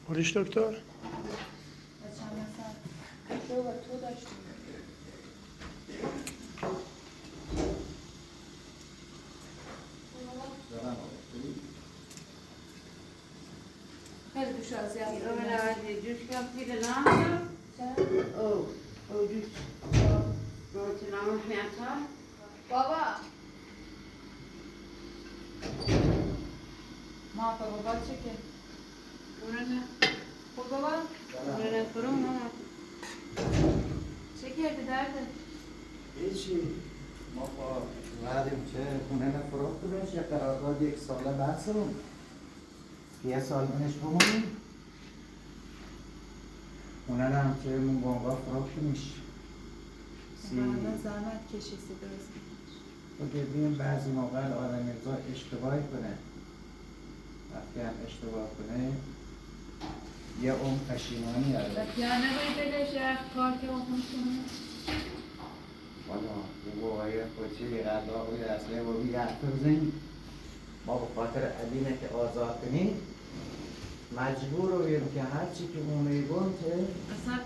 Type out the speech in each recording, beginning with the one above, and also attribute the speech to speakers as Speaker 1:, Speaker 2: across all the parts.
Speaker 1: بوریش دکتر؟
Speaker 2: خیلی دوش از یاد
Speaker 3: رو بنوازی جوش کم پیل نام او جوش رو تنامش میاتا
Speaker 2: بابا ما بابا چه که
Speaker 3: اونه
Speaker 2: خود بابا
Speaker 3: اونه فرو ماما
Speaker 2: چه کردی درده؟
Speaker 4: هیچی ما با اومدیم که خونه نفروخته بهش یه قرارداد 1 ساله بحثمون که 1 سال منش بمونیم خونه هم که من بانگاه فروخته میشه
Speaker 2: من زحمت کشیسی درست
Speaker 4: و ببینیم بعضی موقع آدم اشتباهی کنه وقتی هم اشتباه کنه یه پشیمانی
Speaker 2: و
Speaker 4: هست
Speaker 2: پیانه باید بلش رفت کار که اون کنه
Speaker 4: والا یه بابایی خوچی یه قدر آقایی اصله بابی یه حرف بزنیم ما به خاطر عدینه که آزاد کنیم مجبور رو بیم که هرچی که اونه گنته
Speaker 2: اصلا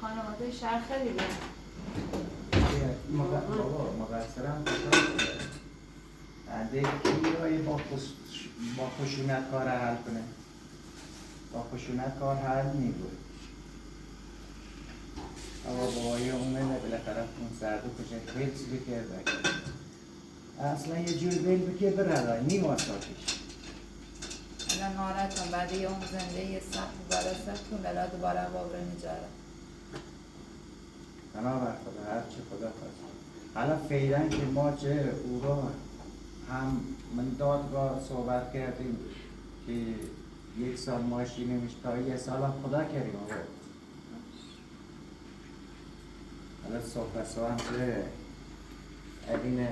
Speaker 2: خانواده شهر خیلی
Speaker 4: بابا مقصرم انده کی با خشونت کار حل کنه با خشونت کار حل میگوه اما بابایی اومده بالاخره اون سردو کشه خیلی چیزی کرده اصلا یه جور بیل بکه برده نیم آساتش
Speaker 2: الان ناراحتم بعد یه اون زنده یه سخت برسد کن بلا دوباره بابره نجاره
Speaker 4: بنابر خدا هر چی خدا خواست حالا فعلا که ما چه او را هم من دادگاه صحبت کردیم که 1 سال ماشینیمش تا 1 سال هم خدا کردیم آقا حالا صحبت هم که این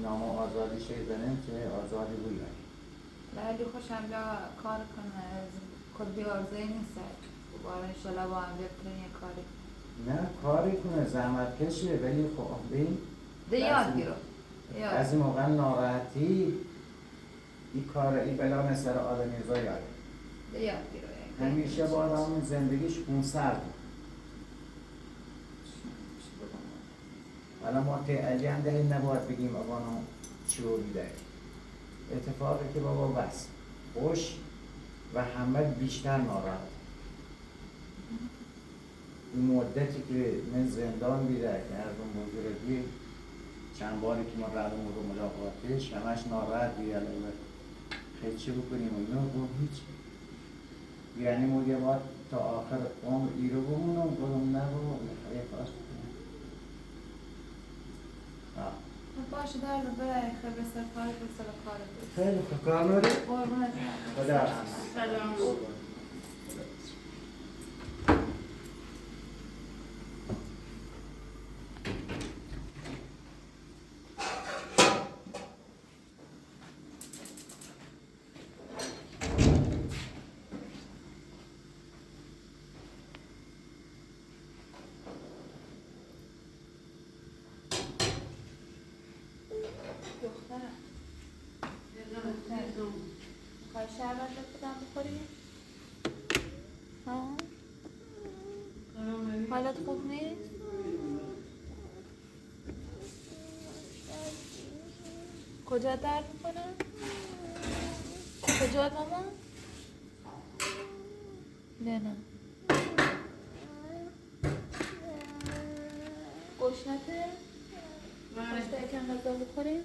Speaker 4: نام آزادی شیدنه که آزادی بوید
Speaker 2: ولی خوشم بیا کار کنه کلی آرزوی نیست دوباره انشالله با هم بکنیم یه کاری
Speaker 4: نه کاری کنه زحمت کشه ولی خب بین
Speaker 2: ده یاد گیرو
Speaker 4: از این موقع ناراحتی این کار ای بلا مثل آدمی زایاره
Speaker 2: ده یاد گیرو
Speaker 4: همیشه با آدم زندگیش خونسر بود حالا ما که علی هم دلیل نباید بگیم آقانو چی رو بیده اتفاقی که بابا بس خوش و همه بیشتر ناراحت این مدتی که من زندان بیده که از اون بزرگی چند باری که ما رفتیم رو ملاقاتش همش ناراحت بیده خیلی چی بکنیم و اینا گفت هیچ یعنی موگه باید تا آخر عمر ای رو بمونم گفتم نه بابا یه کاش بکنم
Speaker 2: باشه در رو برای خیلی سر کاری بسر کار بود
Speaker 4: خیلی خوب کار نوری؟
Speaker 2: قربونت
Speaker 4: خدا حافظ.
Speaker 3: سلام
Speaker 2: دخترم خواهی شربت بودم بخوری؟ ها؟ حالت خوب نیست؟ کجا درد میکنه؟ کجا ماما؟ نه گشنته؟ گشنته یکم غذا بخوریم؟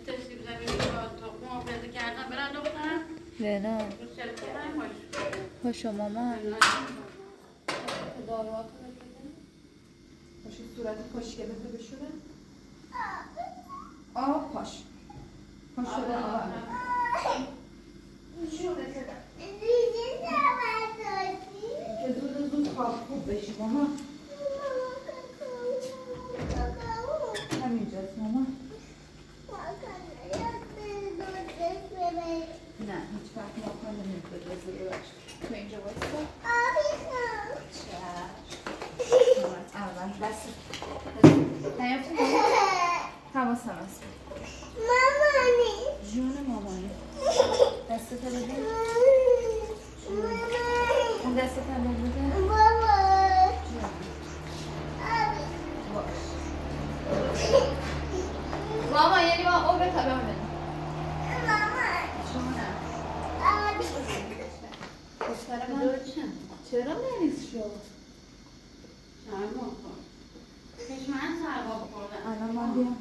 Speaker 3: تشریف زمینی با تخم آفریده کردن برن دخترم
Speaker 2: نه
Speaker 3: روشل کردن باش
Speaker 2: پاشو ماما داروات رو بگیریم پاشو صورت خوشگلت رو بشونه پاش رو آب که زود خوب بشی ماما همینجاست ماما نه هیچ وقت ما نمید بجازه ببخش تو اینجا بایستا اول بس نیافتی ماما حواسم هست مامانی جون مامانی دستت رو ببین چرا مریض شد؟
Speaker 3: سرما خورد. چشمن سرما خوردن.
Speaker 2: الان من بیام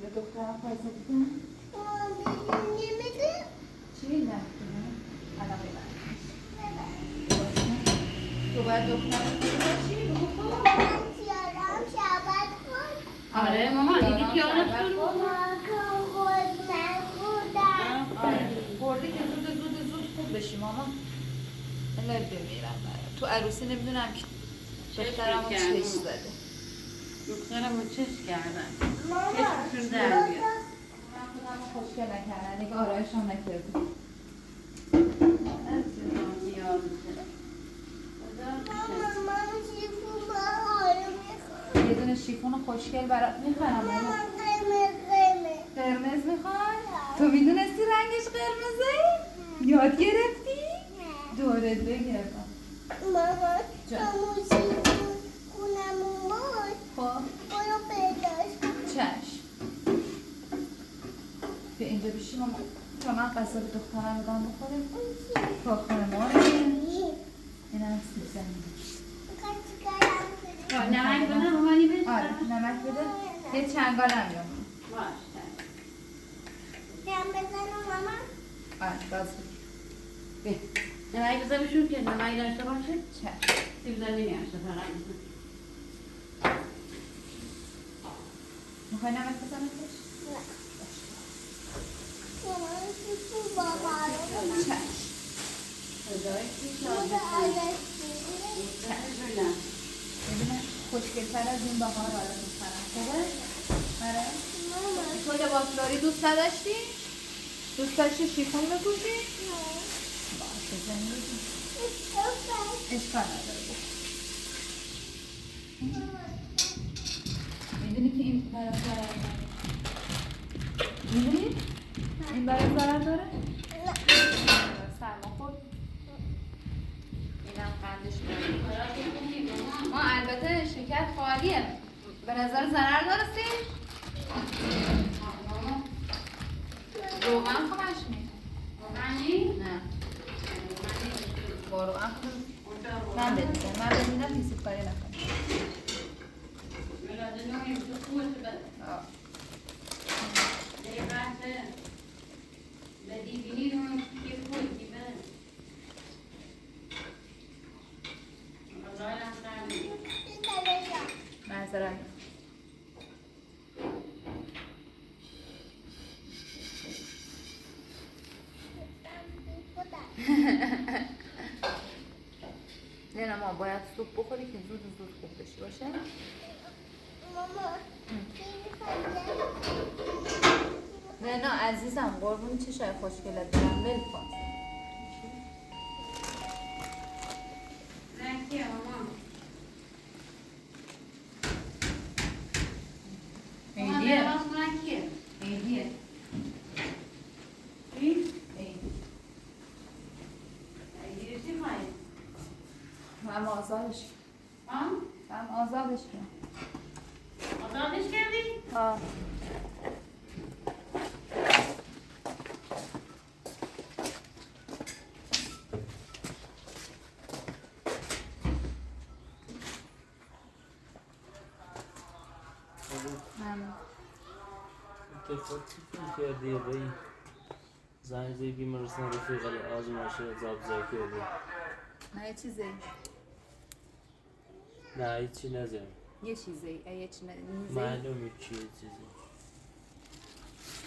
Speaker 2: به دخترم پایسه بدم. چی نکنم؟ الان ببرم. تو باید دخترم باشی؟
Speaker 3: آره ماما دیدی که آره
Speaker 2: خورده که زود خوب بشی ماما. الان بمیرم برم. تو عروسی نمیدونم که دخترم رو چش زده.
Speaker 3: دخترم رو چش کردن. چشمشون در بیاد.
Speaker 2: من خودم رو خوشگل نکردن. دیگه آرایش هم نکردم. یه دونه شیفون خوشگل برات میخرم ماما. قرمز میخوای؟ تو میدونستی رنگش قرمزه؟ یاد گرفتی؟ دورت بگردم.
Speaker 1: ماما
Speaker 2: جان.
Speaker 1: تو موسیقی خونمون بود
Speaker 2: خب
Speaker 1: برو پیداش کن.
Speaker 2: چشم. به اینجا بشی ماما. تا من قصاب دخترم بدم بخوریم. تا خانمان این هم سیب زمینی.
Speaker 3: نمک بدم مامانی بزن.
Speaker 2: آره نمک بده. یه چنگال هم بیام.
Speaker 3: باشه.
Speaker 1: هم بزنم ماما.
Speaker 2: آره باز بگیر.
Speaker 3: نمک بزن بشون که نمک داشته باشه.
Speaker 2: چشم.
Speaker 3: سیب زمینی هسته فقط.
Speaker 2: میخوای نمک بزنم توش؟
Speaker 1: نه. ماما تو بابا رو بزن.
Speaker 2: چشم.
Speaker 3: خدای چی
Speaker 1: تو
Speaker 3: شاد
Speaker 1: بزن.
Speaker 2: ببینه خوشگل‌تر از این بهار حالا می‌خرم. خوبه؟ آره.
Speaker 1: ماما
Speaker 2: تو لباسداری دوست نداشتی؟ دوست داشتی شیفون بپوشی؟ باشه زندگی. اشکال نداره بود. میدونی که این برای ضرر داره؟ میدونی؟ این برای ضرر داره؟ سرما خورد. اینم قندش میاد. ما البته شکر خالیه. به نظر ضرر دارستی؟ روغن خمش میده.
Speaker 3: روغنی؟
Speaker 2: نه. با روغن من بدیدم. من بدیدم کسی کاری نکنه. آه. معذرت. نه ما باید سوپ بخوری که زود خوب بشی باشه.
Speaker 1: ماما
Speaker 2: نه عزیزم قربون چشای خوشگلت برم ول کن. عیدیه. عیدیه. هم آزادش هم آزادش کن.
Speaker 3: آزادش کردی؟
Speaker 2: آه.
Speaker 5: اتفاق چی کردی بایی؟ زنگ زی بیمارستان رفیق آزمایش زابزای کرده.
Speaker 2: نه یه چیزی.
Speaker 5: نه هیچی نزیم.
Speaker 2: یه چیزی. یه چیزی.
Speaker 5: معلومه چیه چیزی.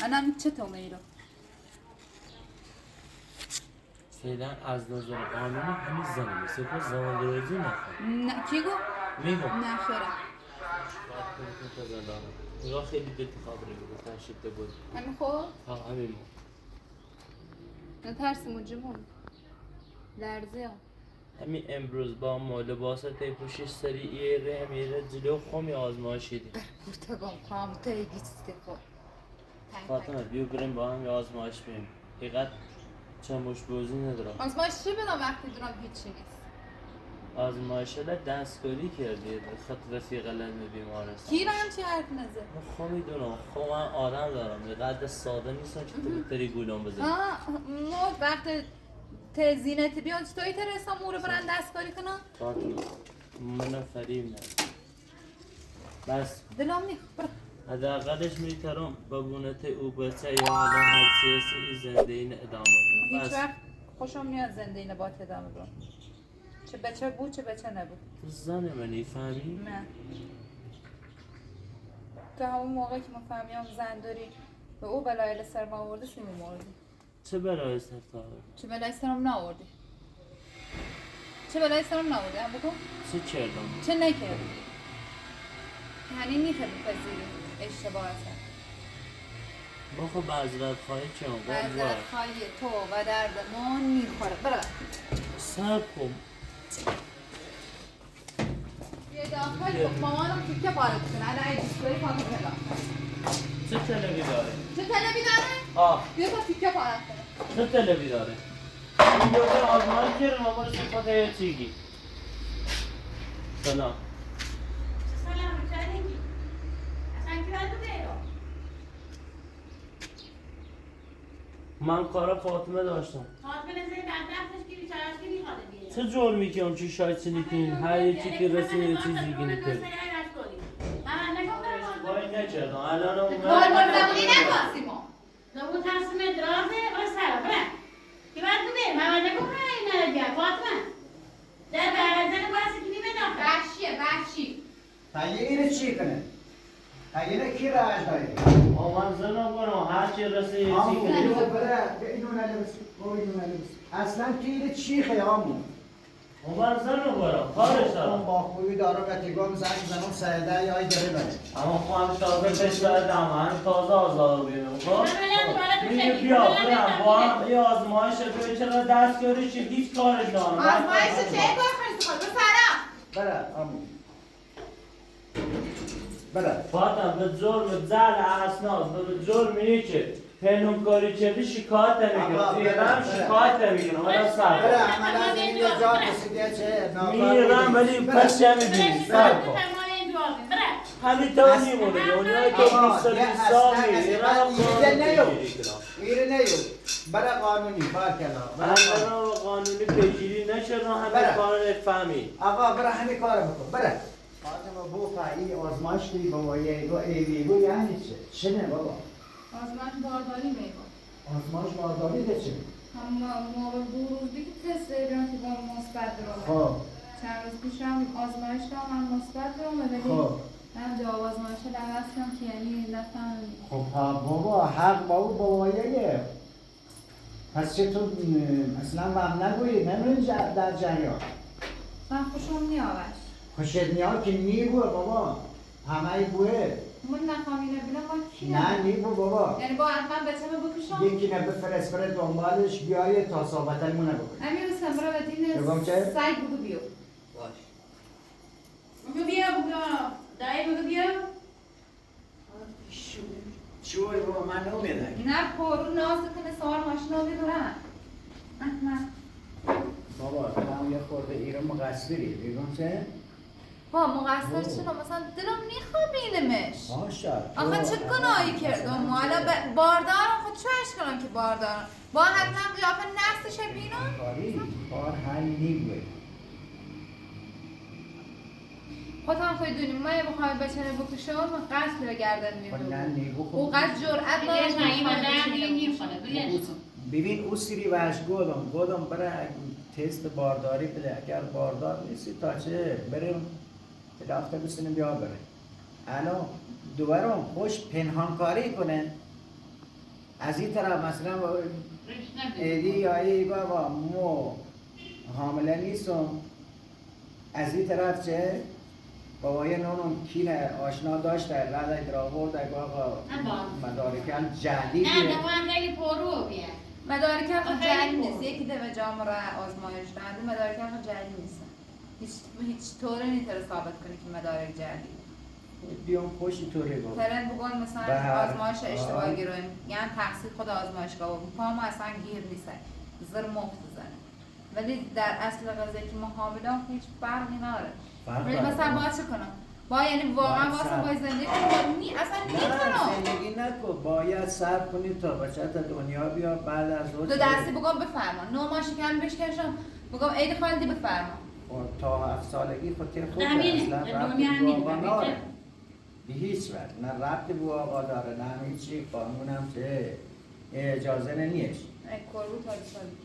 Speaker 2: الان چطور میرو؟
Speaker 5: فعلا از نظر قانونی همین زنه سپس زمان درازی نخواه.
Speaker 2: نه کی گو؟
Speaker 5: میگم
Speaker 2: نه خیره.
Speaker 5: باید کنید که زندانه نگاه خیلی دل خبری بگو تنشیده بود.
Speaker 2: همین خود؟
Speaker 5: ها همین ما
Speaker 2: نترسی مجمون لرزه ها
Speaker 5: همین امروز با ما لباس پوشش سری ایره همیره جلو خومی آزمایشی دیم.
Speaker 2: برتگام کنم تا یه گیستی خود
Speaker 5: فاطمه بیو بریم با هم یه آزمایش بیم. حقیقت چموش بوزی ندارم.
Speaker 2: آزمایش چی بدم وقتی دونم هیچی نیست؟
Speaker 5: آزمایش ها دستکاری کردید خط رفیق علم بیمارستان.
Speaker 2: کی رو همچی حرف نزد؟
Speaker 5: من خب میدونم خب من آدم دارم قد ساده نیستم که تو بتری گولم بزنی.
Speaker 2: ما وقت تزینت بیان چطوری ترسا مورو برن دستکاری کنن؟
Speaker 5: فاطمه من فریم نه بس
Speaker 2: دلم نیخ برا
Speaker 5: حداقلش میترم ببونت او بچه یا حالا هر سیاسی زنده این ادامه
Speaker 2: هیچ
Speaker 5: بس
Speaker 2: وقت خوشم میاد زنده این با ادامه رو چه بچه بود چه بچه نبود
Speaker 5: زن منی فهمی؟
Speaker 2: نه تو همون موقع که ما فهمیم زن داری به او بلای سر ما آورده سیمو موردی
Speaker 5: چه برای سر تا
Speaker 2: چه بلای سرم نآوردی چه بلای سرم نآوردی هم بکن
Speaker 5: چه کردم؟
Speaker 2: چه نکردی یعنی میتونی پذیری اشتباه هستن
Speaker 5: با خب معذرت خواهی چه هم
Speaker 2: معذرت خواهی تو و درد ما نیخوره برا
Speaker 5: سب کن
Speaker 2: یه داخل خب مامانم تیکه پاره کنه الان ای دیسپلی پاک کنه
Speaker 5: چه تلوی داره؟
Speaker 2: چه تلوی داره؟
Speaker 5: آه
Speaker 2: بیا تا تیکه پاره کنه
Speaker 5: چه تلوی داره؟ این دوتا آزمایی کردم اما رو صفت یه چیگی سلام
Speaker 3: سلام چرنگی اصلا کی باید بیرو
Speaker 5: من کارا فاطمه داشتم
Speaker 3: فاطمه نزدیک دفترش گیری چراش کی میخواد بیاره
Speaker 5: چه جور میکنم چی شاید سنی کنین هر یکی که رسه یه چیزی گینی کرد وای نکردم الان
Speaker 2: کار
Speaker 5: اومد
Speaker 2: مرزمونی نکاسی ما
Speaker 3: نبود تصمیم درازه و سر بره کی باید بیاره من نگم نه نه فاطمه در برزن باسی کی میاد
Speaker 2: وحشی
Speaker 4: تایه اینه چی کنه؟ تایه اینه کی راج داری؟
Speaker 5: آمد زنم برم هر چی رسه یه
Speaker 4: آمو
Speaker 5: چیزی
Speaker 4: اینو بره اینو نلبس اینو نلبس اصلا کی اینه چی خیامو؟
Speaker 5: آمد زنم برم کارش
Speaker 4: اون
Speaker 5: دارم
Speaker 4: با خوبی داره بتیگام زنگ زنم سیده یا ای داره بره
Speaker 5: اما خواهم تازه پیش بردم هم تازه آزاد بینم خب؟ میگه بیا برم با هم یه آزمایش توی چرا دستگاری چی هیچ کارش دارم
Speaker 2: آزمایش چه کار خواهی خواهی بسرم
Speaker 4: بره آمو بره
Speaker 5: فاطم به جرم زل اسناد به جرم اینه که پنهان کاری کردی شکایت نمیکنم ایران شکایت نمیکنم حالا سر
Speaker 4: بره عملا این یه جا کسیده چه
Speaker 5: میرم ولی پس میبینی سر کن همین تا میمونه دنیای که 20 سال میرم
Speaker 4: ایره نیو بره قانونی بار کلا
Speaker 5: من قانونی پیگیری نشدم همه کار فهمی
Speaker 4: آقا بره همین کار بکن بره فاطمه بو فایی آزمایش دی بابا یه ایویگو یعنی چه؟ چنه بابا؟
Speaker 2: آزمایش بارداری میگم
Speaker 4: آزمایش بارداری ده چه؟
Speaker 2: هم موقع 2 روز دیگه تست بیان که با مثبت رو
Speaker 4: خب
Speaker 2: چند روز پیشم آزمایش دارم من مثبت رو ولی
Speaker 4: خب
Speaker 2: من جواب آزمایش رو دستم که یعنی نفهم
Speaker 4: خب بابا حق بابا باباییه پس چطور اصلا هم نگویی نمیرین در جریان
Speaker 2: من خوشم نیاوش
Speaker 4: خوشت نیاد که نیبوه بابا همه ای بوه
Speaker 2: من نخوام اینو بینم با کی
Speaker 4: نه نیبو بابا
Speaker 2: یعنی با من بچه‌مو بکشم
Speaker 4: یکی نه بفرست بره دنبالش بیایه تا صحبتن مونه بکنه
Speaker 2: همین رو سمرا و دین
Speaker 4: بگم چه؟
Speaker 2: سعی بگو بیو
Speaker 4: باش
Speaker 3: بگو بیا دایی بگو بیا
Speaker 4: چوی بابا من نمیدن
Speaker 2: نه پرو ناز کنه سوار ماشین رو بدورم نه
Speaker 4: بابا تو یه خورده ایران مقصری بگم چه؟
Speaker 2: با مقصر چرا مثلا دلم میخوابینمش
Speaker 4: ماشا
Speaker 2: آخه چه گناهی کردم حالا باردارم خود چوش کنم که باردارم با حتما قیافه نستش بینم
Speaker 4: کار حل نیبوه
Speaker 2: خودم خواهی دونیم ما یه بخواهی بچه رو بکشم من قصد رو گردن
Speaker 4: خب نه
Speaker 2: میبود
Speaker 4: نیبو
Speaker 2: او قصد جرعت
Speaker 4: ببین او سری وش گودم برای تست بارداری بده اگر باردار نیستی تا چه بریم دفتر بسینیم بیا بره الان دوبارم خوش پنهانکاری کنه از این طرف مثلا ایدی یا ای بابا مو حامله نیستم از این طرف چه بابای نونم کینه آشنا داشته رده درآورده بابا مدارکم جدیده
Speaker 3: نه من خیلی پرو بیا
Speaker 2: مدارکم خود جلی نیست یکی ده به جام را آزمایش دهنده مدارکم خود جلی نیست هیچ طوره نیتره ثابت کنی که مدارک جلی
Speaker 4: بیام خوشی طوره بابا
Speaker 2: ترن بگن مثلا آزمایش اشتباه گیرویم یعنی تقصیر خود آزمایشگاه بود پا ما اصلا گیر نیست زر مفت بزنه ولی در اصل قضیه که ما حاملان هیچ فرقی نداره ولی مثلا باید چه کنم با یعنی واقعا
Speaker 4: باید
Speaker 2: واسه
Speaker 4: صبر.
Speaker 2: باید زندگی کنی اصلا نمیتونم
Speaker 4: نه زندگی نکن، باید صبر کنی تا بچه تا دنیا بیا بعد از
Speaker 2: تو دستی بگم بفرما 9 ماه شکم بشکشم بگم عید خالدی بفرما
Speaker 4: تا 7 سالگی خود تیر خود
Speaker 3: همینه.
Speaker 4: اصلا
Speaker 3: دنیا
Speaker 4: ربطی به
Speaker 3: همینه.
Speaker 4: آقا نداره. به هیچ وقت نه ربطی به آقا داره نه هیچی، قانونم چه اجازه نمیش.
Speaker 2: ای کربو تا سالی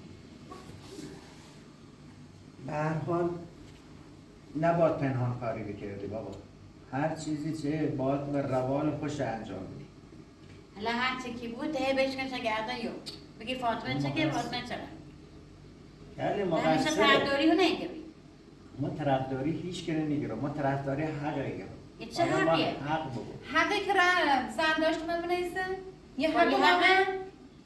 Speaker 4: به هر حال نباید پنهان کاری بکردی بابا، هر چیزی چه باید به روال خوش انجام بدی.
Speaker 3: حالا هر چی کی بود ده بشکشه گردن یو بگی فاطمه چه که فاطمه چرا
Speaker 4: خیلی
Speaker 3: همیشه
Speaker 4: مقصره.
Speaker 3: طرفداری رو نگیری
Speaker 4: ما طرفداری هیچ که نمیگیرم، ما طرفداری حق میگیرم.
Speaker 3: یه چه
Speaker 4: آدم باید
Speaker 3: حقیه؟
Speaker 4: حق بگو.
Speaker 2: حقی که زن داشت من بنویسه یه
Speaker 3: خب،
Speaker 2: حق
Speaker 3: یه
Speaker 2: واقعا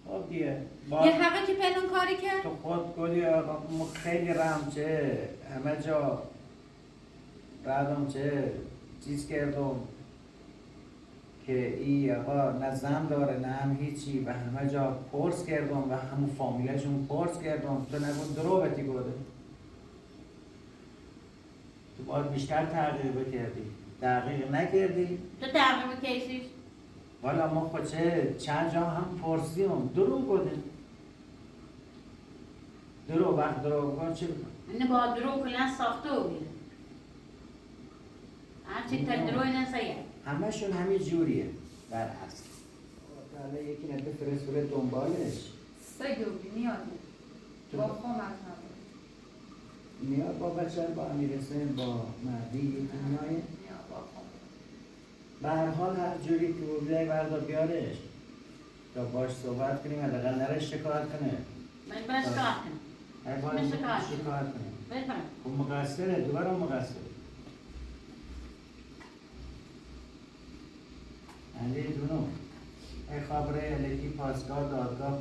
Speaker 4: خب دیگه
Speaker 2: یه
Speaker 4: باید
Speaker 2: حقی که پنهان کاری کرد
Speaker 4: تو خود گلی آقا ما خیلی رم چه همه جا بعدم چه چیز کردم که ای آقا نه زن داره نه هم هیچی و همه جا پرس کردم و همون فامیلشون پرس کردم تو نگو درو بتی گوده تو باید بیشتر تحقیق بکردی، تحقیق نکردی.
Speaker 3: تو تقریب کیسیش
Speaker 4: والا ما خود چه چند جا هم پرسیم درو گوده درو وقت درو گوده چه بکنم
Speaker 3: اینه با درو کلن ساخته بوده هرچی تا درو اینه سیه
Speaker 4: همشون همین جوریه در اصل. حالا یکی نده فرسوره دنبالش
Speaker 2: سگو میاد با خامت
Speaker 4: میاد با بچه با امیر حسین با مهدی یکی میایه
Speaker 2: میاد با خامت
Speaker 4: به هر حال هر جوری که بوده بردار بیارش تا باش صحبت کنیم حداقل نره شکایت کنه
Speaker 3: من برش کار کنم
Speaker 4: هر بار
Speaker 3: من شکایت
Speaker 4: شکایت کنه
Speaker 3: بفرم
Speaker 4: خب مقصره دوباره مقصره علی دونو ای خبره الکی پاسگاه دادگاه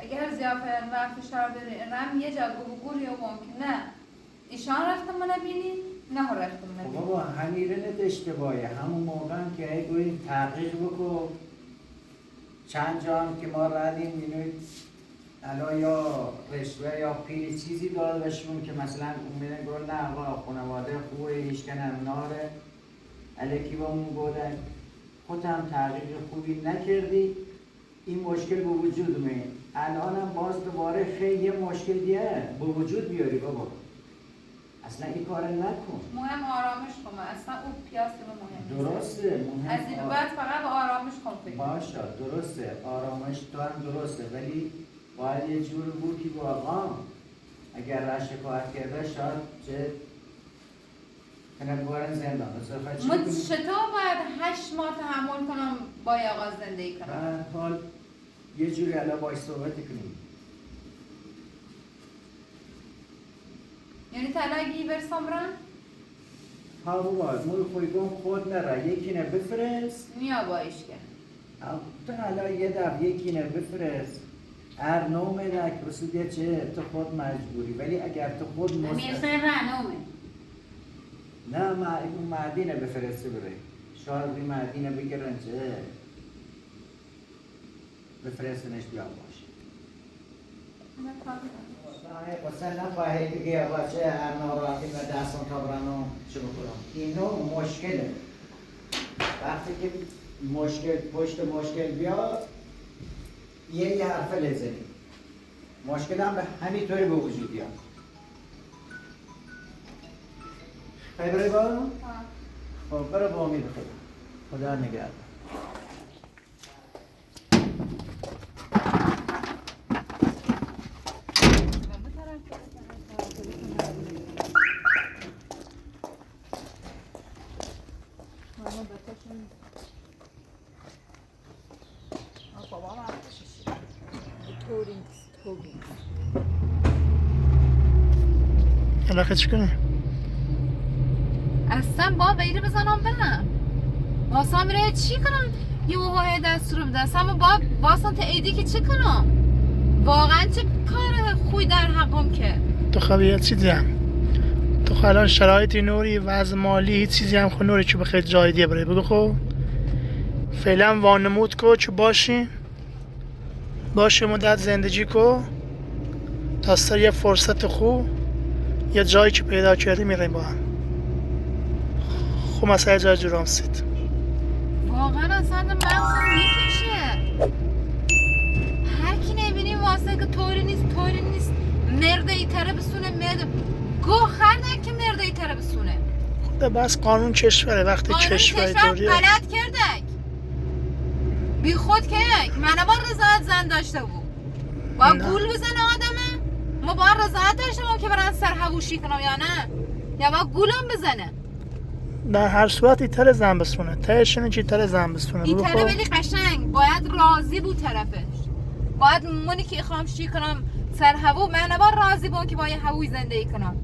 Speaker 2: اگر زیافت وقت فشار داری رم یه جا گوگل یا ممکن نه ایشان رفتم من بینی نه رفتم من
Speaker 4: خب
Speaker 2: بینی
Speaker 4: بابا همیره نت اشتباهه همون موقع هم که ای گویی تحقیق بکن چند جا هم که ما ردیم اینوی الان یا رشوه یا پیل چیزی داده بهشون که مثلا اون گل نه آقا خانواده خوبه هیچکنم ناره الکی با اون گودن خود هم تحقیق خوبی نکردی این مشکل به وجود میاد الان هم باز دوباره خیلی یه مشکل دیگه به وجود بیاری بابا اصلا این کار نکن
Speaker 2: مهم آرامش کنم اصلا اون پیاس مهم
Speaker 4: درسته مهم
Speaker 2: از این بعد فقط به آرامش کن فکر
Speaker 4: باشه درسته آرامش تو هم درسته ولی باید یه جور بود که با آقام اگر را شکایت کرده شاید چه کنه بارن زندان بسرفت چی
Speaker 2: من
Speaker 4: کنی؟
Speaker 2: چطور باید 8 ماه تحمل کنم با یه آقا زندگی کنم
Speaker 4: به حال یه جوری الان باش صحبت کنیم
Speaker 2: یعنی تلاگی برسم رن
Speaker 4: ها بابا مول خویگون خود نره یکی نه بفرست
Speaker 2: نیا با ایشکن
Speaker 4: تو حالا یه دب یکی نه بفرست هر نوع که رسیده چه تو خود مجبوری ولی اگر تو خود
Speaker 3: امیر سر رنومه
Speaker 4: نه ما اون مدینه بفرسته بره شاید بی مدینه بگیرن چه بفرستنش بیان باشه مثلا نخواهی بگی آقا چه هر ناراحتی و دستم تا برنو چه بکنم اینو مشکله وقتی که مشکل پشت مشکل بیاد یه حرف لزنی مشکل هم به همینطوری به وجود بیاد خیلی با؟ خب برو با امید خدا نگهدار
Speaker 6: علاقه چی کنی؟
Speaker 2: اصلا با بیری بزنم برم واسه میره چی کنم یه های دست رو بده اصلا با واسه تا ایدی که چی کنم واقعا چه کار خوی در حقم که
Speaker 6: تو خب یه چیزی هم تو خب الان شرایطی نوری وضع مالی هیچ چیزی هم خب نوری که بخیر جای دیگه بره بگو خب فعلا وانمود کو چه باشه مدت زندگی کو تا سر یه فرصت خوب یه جایی که پیدا کردی میریم با هم خب مسئله جای جرام سید
Speaker 2: واقعا اصلا مغزم میکشه. هر کی نبینی واسه که طوری نیست مرد ایتره بسونه مرد گوخر نه که مرد ایتره بسونه.
Speaker 6: خب بس قانون کشوره وقتی کشوری طوریه
Speaker 2: غلط کردک بی خود که من با رضایت زن داشته بود با گول بزنه آدمه. ما با رضایت داشتم که برن سر هووشی کنم یا نه یا با گولم بزنه.
Speaker 6: در هر صورت ایتر زن بسونه تهش اینه که ایتر زن بسونه
Speaker 2: ایتره ولی قشنگ باید راضی بود طرفش. باید منی که خواهم شی کنم سر هوو من با راضی بود که با یه هووی زندگی کنم.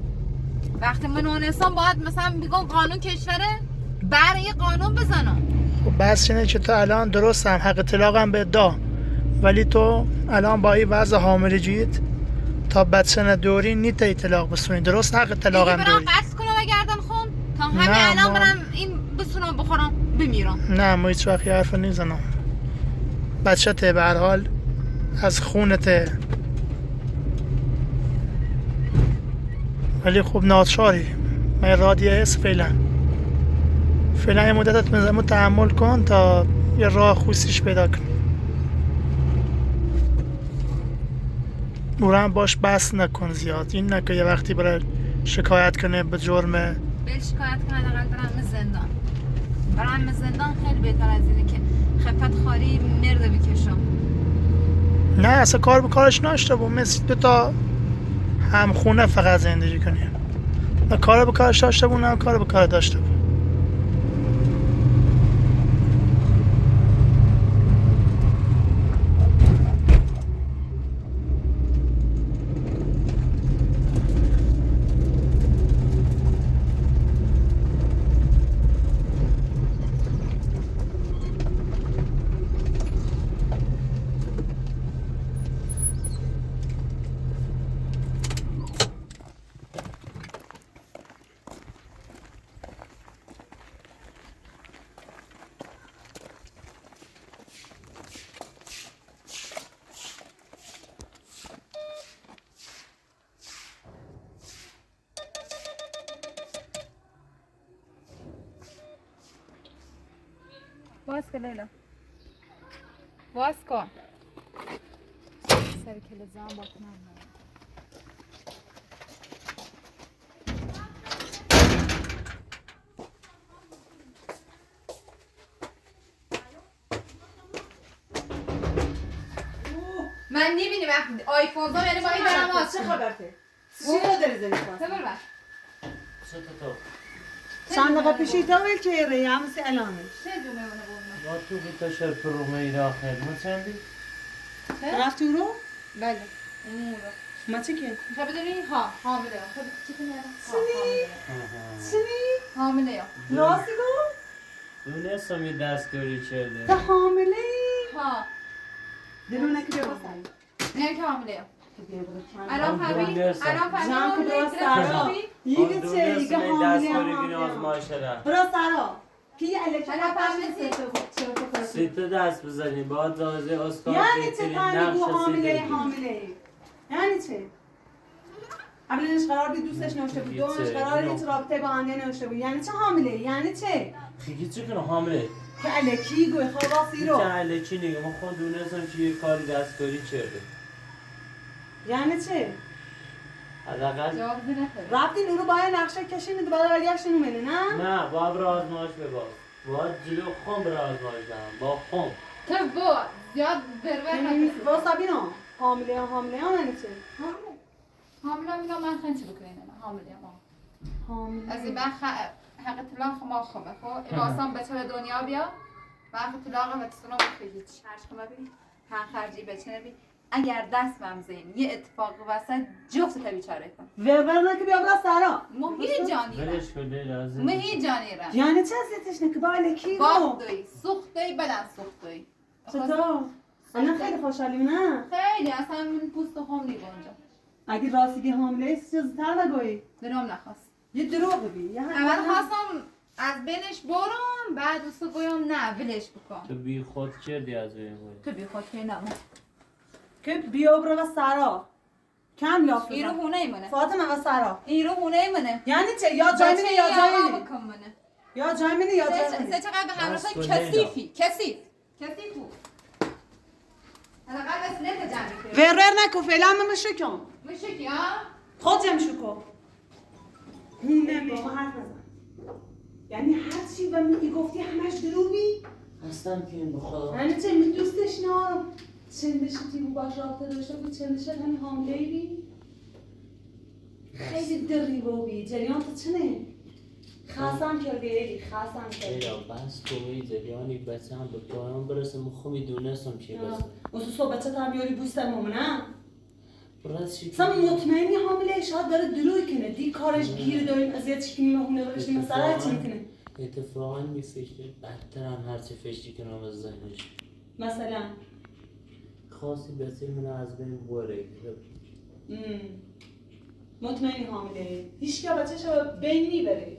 Speaker 2: وقتی من اون انسان باید مثلا میگم قانون کشوره برای قانون بزنم.
Speaker 6: خب بس اینه که تو الان درست هم حق طلاقم به دا ولی تو الان با این وضع حاملگیت تا بچه ندوری نیت طلاق بسونی. درست حق طلاقم
Speaker 2: برم
Speaker 6: داری
Speaker 2: قصد کنم و گردن خون تا همین
Speaker 6: نه،
Speaker 2: الان
Speaker 6: ما-
Speaker 2: برم این بسونم بخورم بمیرم.
Speaker 6: نه ما هیچ وقت یه حرف نیزنم. بچه ته به هر حال از خونته ولی خب ناچاری من رادیه هست فعلا یه مدتت مزمو تحمل کن تا یه راه خوشیش پیدا کن. نورم باش بس نکن زیاد. این نه که یه وقتی برای شکایت کنه به جرم
Speaker 2: بل شکایت کنه حداقل برم زندان. برم زندان خیلی بهتر از اینه که خفت خاری مرد بکشم.
Speaker 6: نه اصلا کار به کارش ناشته بود مثل دو تا همخونه فقط زندگی کنیم. نه کار به کارش داشته بود نه کار به کار داشته بود.
Speaker 2: باز کن لیلا باز کن سر کل زن با کنم. من نمی‌بینی وقتی آیفون دارم یعنی با این دارم
Speaker 3: چه خبرته؟ چی رو داری زنی کنم؟
Speaker 2: تبر بر
Speaker 3: چند دقیقه پیشی تا ویل چه ری هم سی الانش
Speaker 2: چه دونه اونه بودم
Speaker 5: با تو بیتا شرپ رومه ای را خدمت چندی؟
Speaker 3: رفتی رو؟
Speaker 2: بله اون رو
Speaker 3: ما چه که؟
Speaker 2: خب بدونی ها حامله خب چی کنی
Speaker 3: سنی؟
Speaker 2: حامله یا
Speaker 3: راستی گفت؟
Speaker 5: دونستم یه دستگاری کرده
Speaker 3: تا حامله ای؟
Speaker 2: ها
Speaker 3: دلونه که ببستن
Speaker 2: نه که حامله یا الان فهمی
Speaker 3: جان که درست سرا یه چه دیگه حامله برا سرا کی الکتریک پاش
Speaker 5: سی تا دست بزنی باید زازه اسکار
Speaker 3: یعنی چه
Speaker 5: بهترین
Speaker 3: تنگی گو
Speaker 5: نقش
Speaker 3: حامله
Speaker 5: سیده
Speaker 3: حامله یعنی چه؟ اولش قرار بود دوستش نوشته بود دومش قرار هیچ رابطه با هم نوشته بود یعنی چه حامله یعنی چه؟
Speaker 5: خیلی چی کنه حامله؟
Speaker 3: که الکی گوی خواسی رو
Speaker 5: چه الکی نگه ما خود دونستم که یه کاری دستکاری کرده
Speaker 3: یعنی چه؟
Speaker 5: حداقل
Speaker 2: جواب نکنه
Speaker 3: رفتین اون رو باید نقشه کشین دوباره برگشتین اومده نه؟
Speaker 5: نه باید برای آزمایش بباز باید جلو خم برای آزمایش برم با خم
Speaker 2: تو با زیاد برور نکنی
Speaker 3: با سابینا حامله ها یعنی چه؟
Speaker 2: حامله میگم من خیلی چی بکنیم حامله ما
Speaker 3: حامله
Speaker 2: از این من حق طلاق ما خوبه خب واسم بچه به دنیا بیا و حق طلاق و تسونم بخیلی چرش کنم ببین هم خرجی بچه نبی اگر دست بمزین یه اتفاق وسط جفت تا بیچاره کن
Speaker 3: ورنه که بیا برا سرا
Speaker 2: مهی جانی را
Speaker 5: ولش کنده لازم
Speaker 2: مهی جانی را
Speaker 3: یعنی چه ازیتش نه که با الکی رو
Speaker 2: باختوی سوختوی بدن سوختوی
Speaker 3: چطور؟ الان خیلی خوشحالیم نه؟
Speaker 2: خیلی اصلا من پوست و خم نیگه اونجا
Speaker 3: اگه راستی حامله است چیزتر نگویی
Speaker 2: دروم نخواست
Speaker 3: یه دروغ بی یه
Speaker 2: اول خواستم از بینش برم بعد دوستو گویم نه ولش بکن
Speaker 5: تو بی خود کردی از این بود
Speaker 2: تو بی خود که نمون
Speaker 3: که بیا برو و سرا کم لاف
Speaker 2: این رو
Speaker 3: بزن
Speaker 2: هونه منه
Speaker 3: فاطمه و سرا
Speaker 2: این رو هونه منه
Speaker 3: یعنی چه یا جای منه یا جای منه
Speaker 2: بکن منه
Speaker 7: یا جای منه یا جای
Speaker 2: سه
Speaker 7: منه
Speaker 2: چقدر به همراه
Speaker 5: بس کن
Speaker 2: کثیفی کثیف بود حداقل بس نت جمع کنی
Speaker 7: ورور نکن فعلا من مشکم
Speaker 2: میشه که ها
Speaker 7: خود جمع شکو هونه با ما حرف نزن یعنی هر چی به من گفتی همش دروغی
Speaker 5: هستم که این بخدا
Speaker 7: یعنی چه می دوستش نه چندش تیمو باش رابطه داشته بود چندش همین حامله بی خیلی دری بابی جریان تو چنه خاصم کردی ایلی خاصم کردی
Speaker 5: ایلا بس توی جریانی بچه هم به پایان برسه مخو میدونستم چی بسه
Speaker 7: اوزو صحبت تا هم بیاری بوستم مامونه
Speaker 5: برس چی
Speaker 7: مثلا مطمئنی حامله شاید داره دروی کنه دی کارش گیر داریم اذیت چکنی مهونه برشتی مثلا چی میکنه
Speaker 5: اتفاقا می فکر بدتر هم هرچی فکر کنم از ذهنش
Speaker 7: مثلا
Speaker 5: خاصی بسیر منو از بین باره
Speaker 7: مطمئنی حامله هیچ که بچه شو بین میبره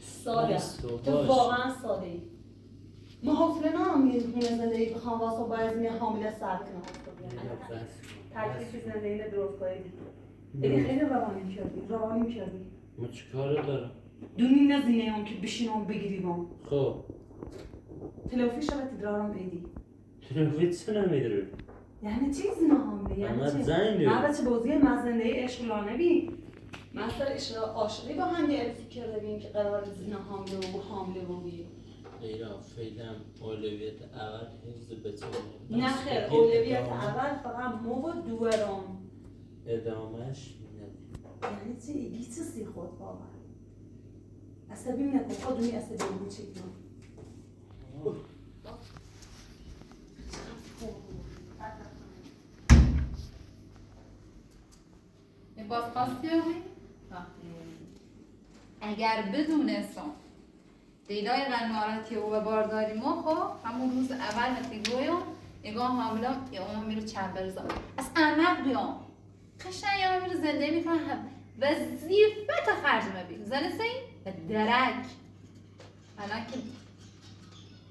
Speaker 7: ساده
Speaker 5: بس تو
Speaker 7: تو
Speaker 5: باش.
Speaker 7: واقعا ساده ای ما حوصله ندارم یه خونه زندگی بخوام واسه باید این حامله سر کنم تکلیف زندگی درست کنی خیلی روانی کردی
Speaker 5: ما چه کاره دارم؟
Speaker 7: دونی نزینه هم که بشینم بگیری بام
Speaker 5: خب
Speaker 7: تلوفی شبه تدرارم بیدی
Speaker 5: تلویت چه نمیداره؟
Speaker 7: یعنی چی زینا حامله یعنی
Speaker 5: اما
Speaker 7: چی؟
Speaker 5: زنگ داری.
Speaker 7: من بچه بازی مزنده عشقلانه بی مثلا عشق عاشقی با هم یه الفی کرده بیم که قرار زینا حامله و بی
Speaker 5: ایران فعلا اولویت اول حفظ بچه
Speaker 7: نه خیر اولویت اول فقط مو و دورم
Speaker 5: ادامهش ندیم
Speaker 7: یعنی چی؟ ایگی چه سی خود واقعا عصبی نکن خودونی عصبی بود چی کن
Speaker 2: این بازخواستی رو اگر بدونستم دیدای ناراحتی و بارداری ما خب همون روز اول نتیگویم نگاه حاملم یا اون میره چند برزم از احمق بیام قشنگ یا میره زنده میکنم وظیفت خرج مبین زنه سی و درک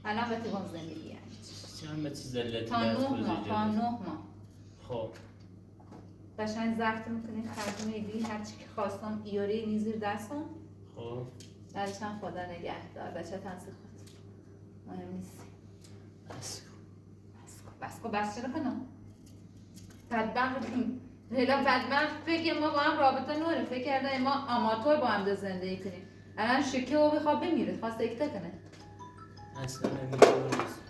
Speaker 2: الان به تیوان زندگی هست
Speaker 5: همه چیز علتی
Speaker 2: تا 9 ماه
Speaker 5: خب
Speaker 2: قشنگ زفت میکنین خرج میدی هرچی که خواستم ایاری نیزیر دستم
Speaker 5: خب
Speaker 2: بچه‌م خدا نگهدار بچه تنسی خود مهم نیست بس چرا کنم بدبخت لیلا بدبخت فکر ما با هم رابطه نوره فکر کرده ما آماتور با هم زندگی کنیم الان شکه و بخواب بمیره خواست اکته کنه
Speaker 5: اصلا نمیدونست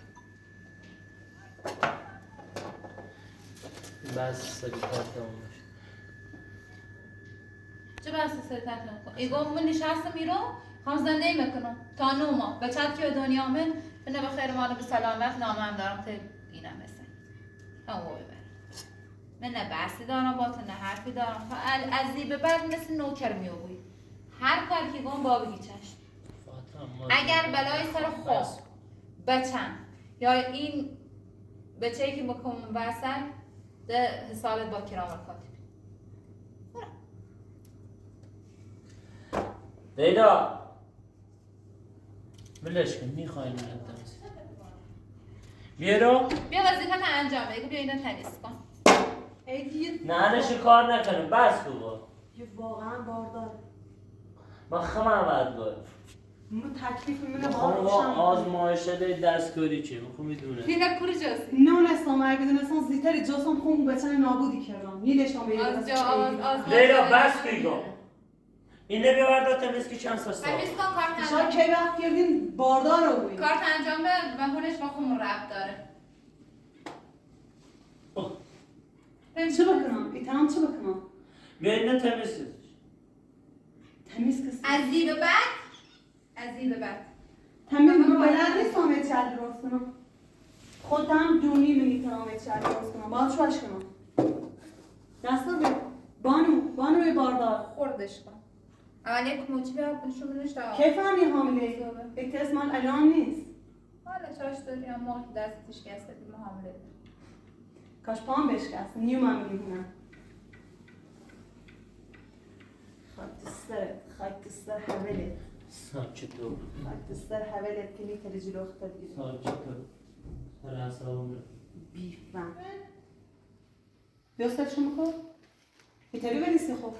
Speaker 5: بس سری کارتمون باشه
Speaker 2: چه بحث سر تکلم کن ایگو من نشستم میرم هم زندگی میکنم تا 9 ماه بچت که به دنیا آمد بنا به خیر مال به سلامت نامه هم دارم تا اینم مثل هم او ببر من نه بحثی دارم با تو نه حرفی دارم از به بعد مثل نوکر میوگوی هر کار که گم با بگی چشم اگر بلای سر خواه بچم یا این بچه‌ای که بکنم واسن ده حسابت با کرام الکاتب
Speaker 5: لیلا بلش کن میخوایی نه بیارو
Speaker 2: بیا وظیفت انجام بده بیا اینو تمیز کن
Speaker 5: نه نشه کار نکنم بس بابا
Speaker 7: یه واقعا بارداره
Speaker 5: ما خمه باید باید
Speaker 7: ما تکلیف منو
Speaker 5: خانم
Speaker 7: باید
Speaker 5: آزمایشه دستکاری چه میخوام میدونه
Speaker 2: دینا کور جاسی
Speaker 7: نونستم اگه بدونستم زیتری جاسم خون بچن نابودی کردم نیلشم به
Speaker 2: از جا از
Speaker 5: لیلا بس بیگم اینه بیاورد تمیز که چند ساستا
Speaker 2: تمیز کن کارت
Speaker 7: شاید
Speaker 2: انجام
Speaker 7: کی وقت کردیم باردار رو بوید
Speaker 2: کارت انجام بده و خونش با خون ربط داره
Speaker 7: چه بکنم؟ ایتنام چه بکنم؟
Speaker 5: بیا اینه تمیز کن
Speaker 7: تمیز کسی
Speaker 2: از این به بعد
Speaker 7: تمیز من بلد نیستم همه چی درست کنم خودم دونی میتونم همه چی درست کنم باید شوش کنم دستا به بانو به باردار
Speaker 2: خوردش کن اول یک موچی بیاد نشون بدنش تا
Speaker 7: کی فهمی حامله؟ اکتس مال الان نیست
Speaker 2: حالا چراش داری اما دستش گسته ما حامله
Speaker 7: کاش پام بشکست نیومم میمونم خاکستر حولت
Speaker 5: چطور؟
Speaker 7: خاکستر حولت که میتری جلو اختار دیگه
Speaker 5: چطور؟ سر اصابم
Speaker 7: بیفم دوستت شما کن؟ میتری بریسی خوب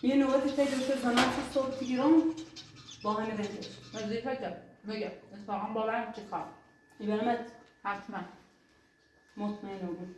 Speaker 7: یه نوبتی فکر که زنان تو صبح گیرم با همه رنجش
Speaker 2: وظیفته میگه اتفاقا باورم چی کار
Speaker 7: میبرمت
Speaker 2: حتما
Speaker 7: مطمئن بود